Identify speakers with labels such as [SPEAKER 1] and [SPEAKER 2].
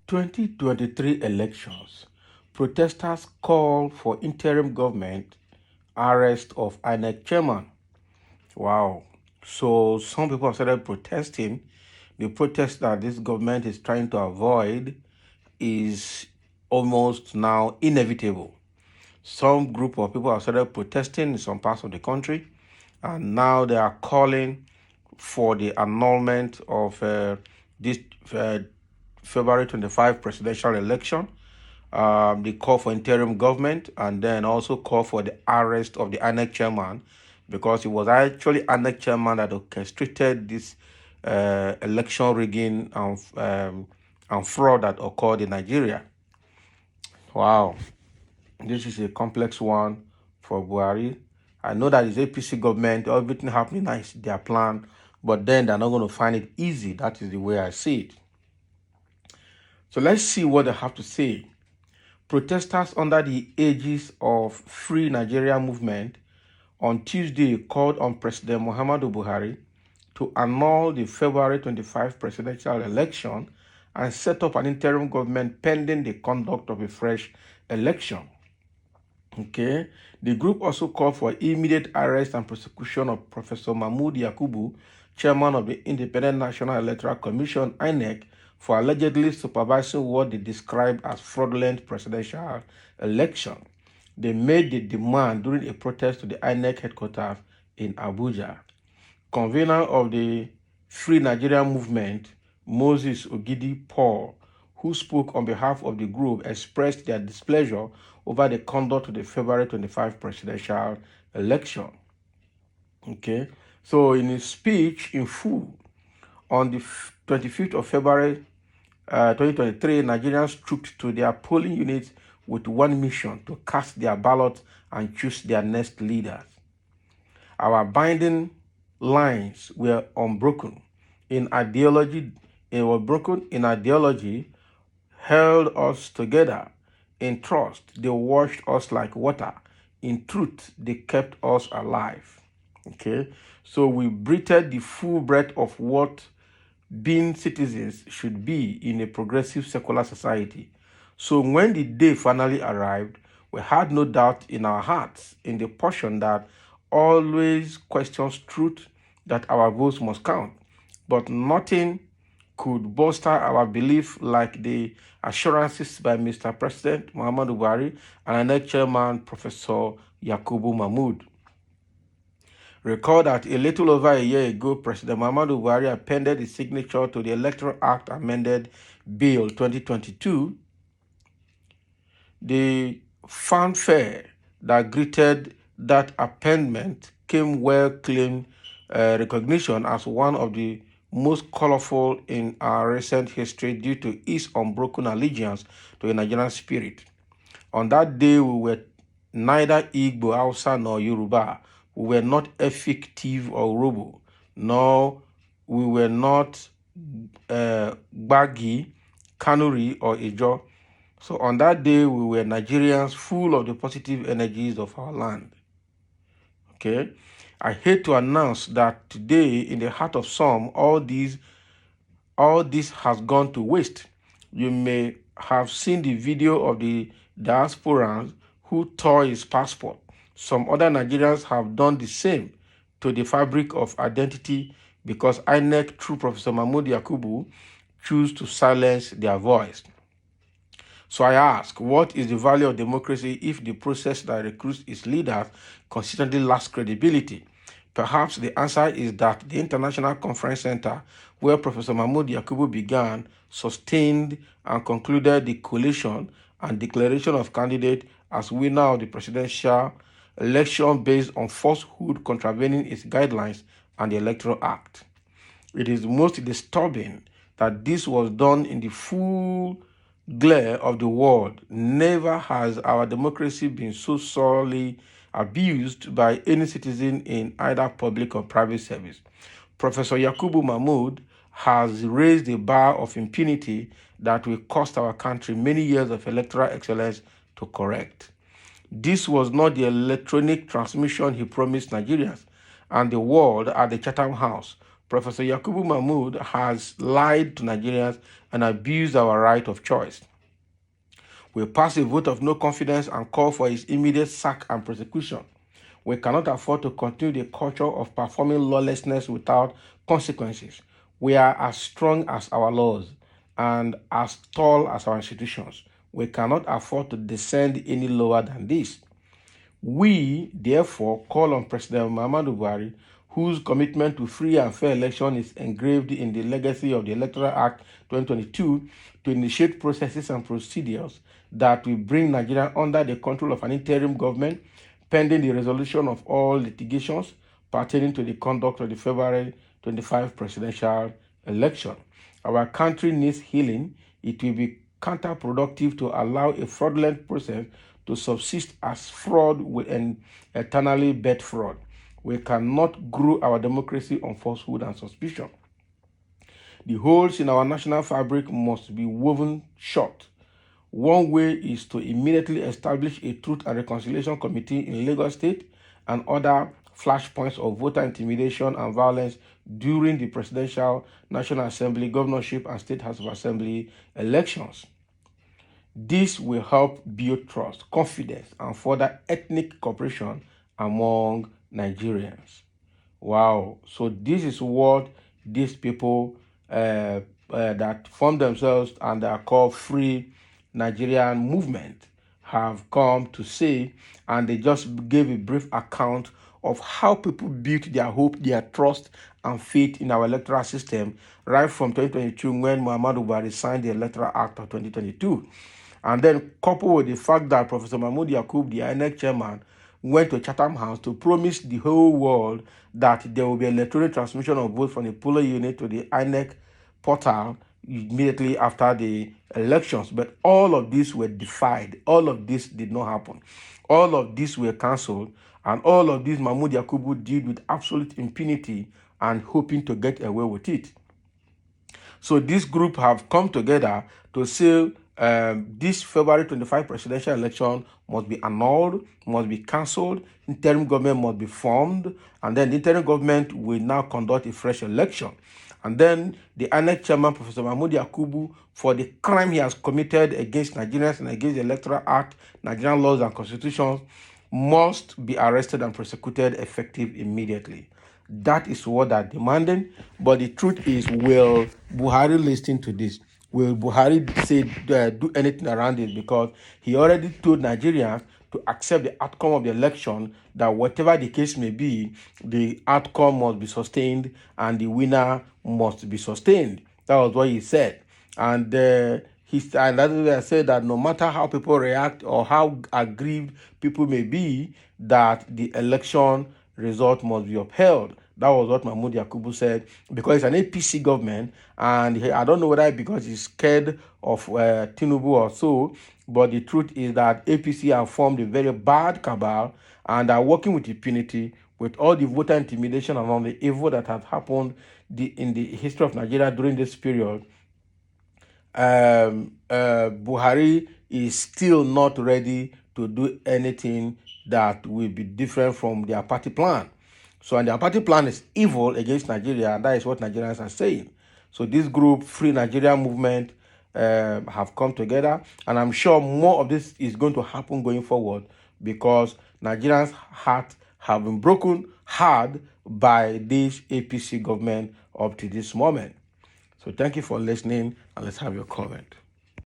[SPEAKER 1] ...2023 elections, protesters call for interim government arrest of Inec chairman. Wow. So some people have started protesting. The protest that this government is trying to avoid is almost now inevitable. Some group of people have started protesting in some parts of the country, and now they are calling for the annulment of this February 25 presidential election. They call for interim government and then also call for the arrest of the Inec chairman, because it was actually Inec chairman that orchestrated this election rigging and fraud that occurred in Nigeria. Wow, this is a complex one for Buhari. I know that it's APC government, everything happening now is their plan, but then they're not going to find it easy. That is the way I see it. So let's see what they have to say. Protesters under the aegis of Free Nigeria movement on Tuesday called on President Muhammadu Buhari to annul the February 25 presidential election and set up an interim government pending the conduct of a fresh election. Okay. The group also called for immediate arrest and prosecution of Professor Mahmood Yakubu, chairman of the Independent National Electoral Commission, Inec, for allegedly supervising what they described as fraudulent presidential election. They made the demand during a protest to the Inec headquarters in Abuja. Convener of the Free Nigeria movement, Moses Ogidi Paul, who spoke on behalf of the group, expressed their displeasure over the conduct of the February 25 presidential election. Okay, so in his speech in full on the 25th of February 2023, Nigerians trooped to their polling units with one mission: to cast their ballot and choose their next leaders. Our binding lines were unbroken. In ideology, held us together. In trust, they washed us like water. In truth, they kept us alive. Okay, so we breathed the full breath of what being citizens should be in a progressive secular society. So when the day finally arrived, we had no doubt in our hearts, in the portion that always questions truth, that our votes must count. But nothing could bolster our belief like the assurances by Mr. President Muhammadu Buhari and Inec chairman Professor Yakubu Mahmood. Recall that a little over a year ago, President Muhammadu Buhari appended his signature to the Electoral Act Amended Bill 2022. The fanfare that greeted that amendment came well-claimed recognition as one of the most colorful in our recent history due to its unbroken allegiance to the Nigerian spirit. On that day, we were neither Igbo, Hausa, nor Yoruba. We were not effective or Robo, nor we were not Gbagi, Kanuri, or Ijo. So on that day, we were Nigerians full of the positive energies of our land. Okay, I hate to announce that today, in the heart of some, all this has gone to waste. You may have seen the video of the diasporans who tore his passport. Some other Nigerians have done the same to the fabric of identity because Inec, through Professor Mahmood Yakubu, choose to silence their voice. So I ask, what is the value of democracy if the process that recruits its leaders consistently lacks credibility? Perhaps the answer is that the International Conference Center, where Professor Mahmood Yakubu began, sustained, and concluded the collation and declaration of candidate as winner of the presidential election based on falsehood contravening its guidelines and the Electoral Act. It is most disturbing that this was done in the full glare of the world. Never has our democracy been so sorely abused by any citizen in either public or private service. Professor Yakubu Mahmood has raised the bar of impunity that will cost our country many years of electoral excellence to correct. This was not the electronic transmission he promised Nigerians and the world at the Chatham House, Professor Yakubu Mahmood has lied to Nigerians and abused our right of choice. We pass a vote of no confidence and call for his immediate sack and prosecution. We cannot afford to continue the culture of performing lawlessness without consequences. We are as strong as our laws and as tall as our institutions. We cannot afford to descend any lower than this. We, therefore, call on President Muhammadu Buhari, whose commitment to free and fair election is engraved in the legacy of the Electoral Act 2022, to initiate processes and procedures that will bring Nigeria under the control of an interim government, pending the resolution of all litigations pertaining to the conduct of the February 25 presidential election. Our country needs healing. It will be counterproductive to allow a fraudulent process to subsist as fraud and eternally bet fraud. We cannot grow our democracy on falsehood and suspicion. The holes in our national fabric must be woven shut. One way is to immediately establish a Truth and Reconciliation Committee in Lagos State and other flashpoints of voter intimidation and violence during the presidential, National Assembly, governorship, and State House of Assembly elections. This will help build trust, confidence, and further ethnic cooperation among Nigerians. Wow. So this is what these people that form themselves and are called Free Nigerian Movement have come to say, and they just gave a brief account of how people built their hope, their trust, and faith in our electoral system right from 2022 when Muhammadu Buhari signed the Electoral Act of 2022. And then coupled with the fact that Professor Mahmoud Yakub, the Inec chairman, went to Chatham House to promise the whole world that there will be electronic transmission of votes from the polling unit to the Inec portal immediately after the elections. But all of these were defied. All of this did not happen. All of these were cancelled. And all of this Mahmoud Yakubu did with absolute impunity and hoping to get away with it. So this group have come together to say this February 25 presidential election must be annulled, must be cancelled, interim government must be formed, and then the interim government will now conduct a fresh election. And then the Inec chairman, Professor Mahmoud Yakubu, for the crime he has committed against Nigerians and against the Electoral Act, Nigerian laws and constitutions, must be arrested and prosecuted effective immediately. That is what they're demanding. But the truth is, will Buhari listen to this? Will Buhari say do anything around it? Because he already told Nigerians to accept the outcome of the election, that whatever the case may be, the outcome must be sustained and the winner must be sustained. That was what he said. And and that's why I said that no matter how people react or how aggrieved people may be, that the election result must be upheld. That was what Mahmoud Yakubu said, because it's an APC government, and I don't know whether because he's scared of Tinubu or so, but the truth is that APC have formed a very bad cabal and are working with impunity, with all the voter intimidation and all the evil that has happened in the history of Nigeria during this period. Buhari is still not ready to do anything that will be different from their party plan. So, and their party plan is evil against Nigeria, and that is what Nigerians are saying. So this group, Free Nigeria Movement, have come together, and I'm sure more of this is going to happen going forward, because Nigerians' hearts have been broken hard by this APC government up to this moment. So thank you for listening, and let's have your comment.